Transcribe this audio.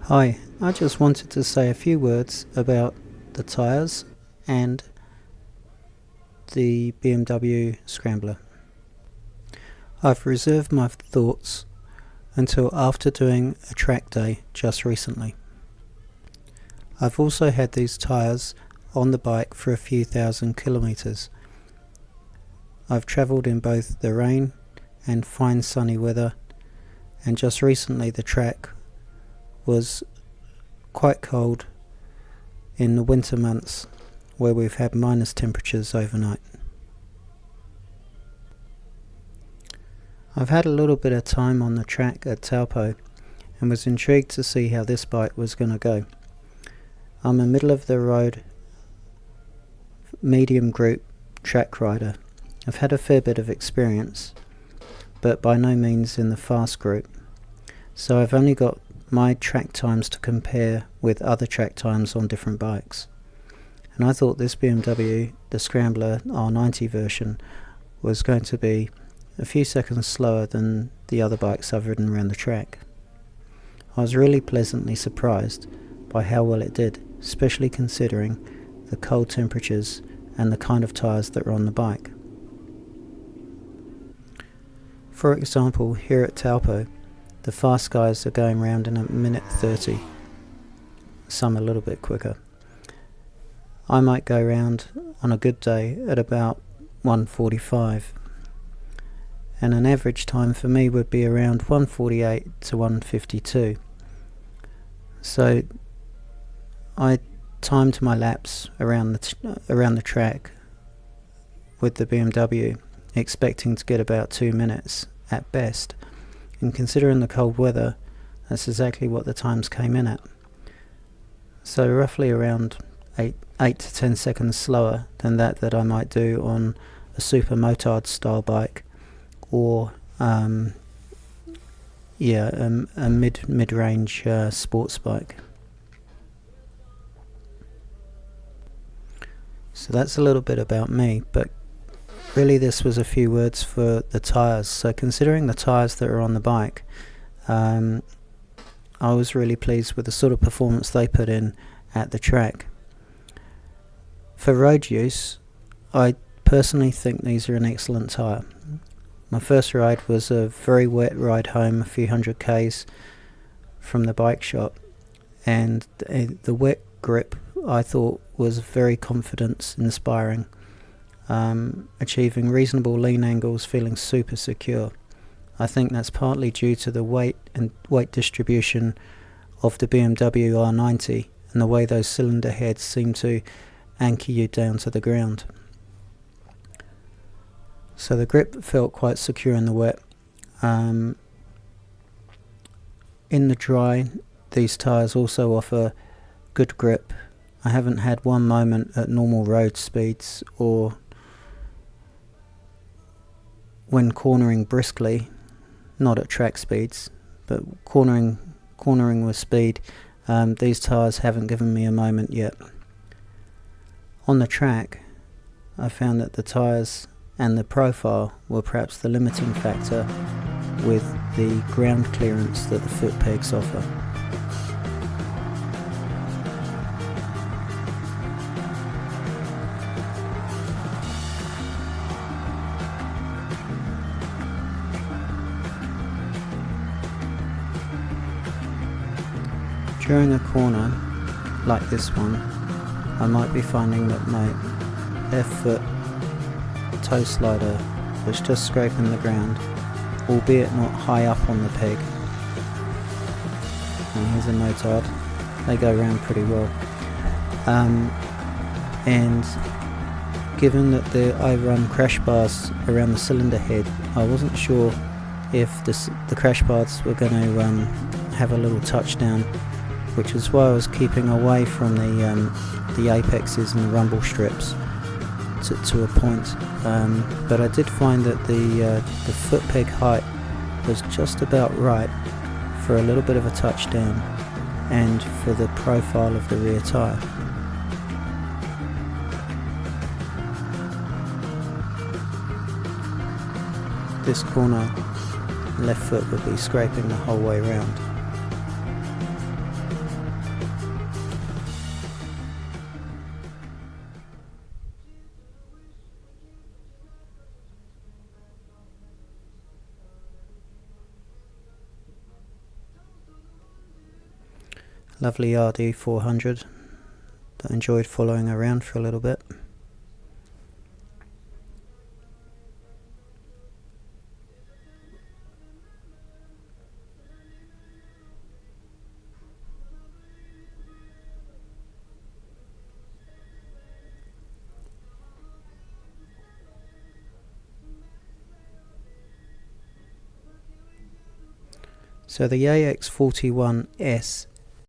Hi, I just wanted to say a few words about the tyres and the BMW scrambler. I've reserved my thoughts until after doing a track day just recently. I've also had these tyres on the bike for a few thousand kilometres. I've travelled in both the rain and fine sunny weather, and just recently the track was quite cold in the winter months where we've had minus temperatures overnight. I've had a little bit of time on the track at Taupo and was intrigued to see how this bike was going to go. I'm a middle of the road medium group track rider. I've had a fair bit of experience, but by no means in the fast group, so I've only got my track times to compare with other track times on different bikes. And I thought this BMW, the Scrambler R90 version, was going to be a few seconds slower than the other bikes I've ridden around the track. I was really pleasantly surprised by how well it did, especially considering the cold temperatures and the kind of tyres that were on the bike. For example, here at Taupo, the fast guys are going round in a minute 30, some a little bit quicker. I might go round on a good day at about 1:45, and an average time for me would be around 1:48 to 1:52. So I timed my laps around the track with the BMW, expecting to get about 2 minutes at best. And considering the cold weather, that's exactly what the times came in at. So roughly around 8 to 10 seconds slower than that I might do on a super motard style bike, or a mid-range sports bike. So that's a little bit about me, but really this was a few words for the tyres. So considering the tyres that are on the bike, I was really pleased with the sort of performance they put in at the track. For road use, I personally think these are an excellent tyre. My first ride was a very wet ride home, a few hundred k's from the bike shop, and the wet grip I thought was very confidence inspiring. Achieving reasonable lean angles, feeling super secure. I think that's partly due to the weight distribution of the BMW R90 and the way those cylinder heads seem to anchor you down to the ground. So the grip felt quite secure in the wet. In the dry, these tyres also offer good grip. I haven't had one moment at normal road speeds or when cornering briskly, not at track speeds, but cornering with speed, these tyres haven't given me a moment yet. On the track, I found that the tyres and the profile were perhaps the limiting factor with the ground clearance that the foot pegs offer. During a corner like this one, I might be finding that my left foot toe slider was just scraping the ground, albeit not high up on the peg. And here's a motard, they go round pretty well. And given that I run crash bars around the cylinder head, I wasn't sure if the crash bars were going to have a little touchdown, which is why I was keeping away from the apexes and the rumble strips to a point. But I did find that the foot peg height was just about right for a little bit of a touchdown and for the profile of the rear tyre. This corner, left foot would be scraping the whole way round. Lovely RD400 that I enjoyed following around for a little bit. So the AX41s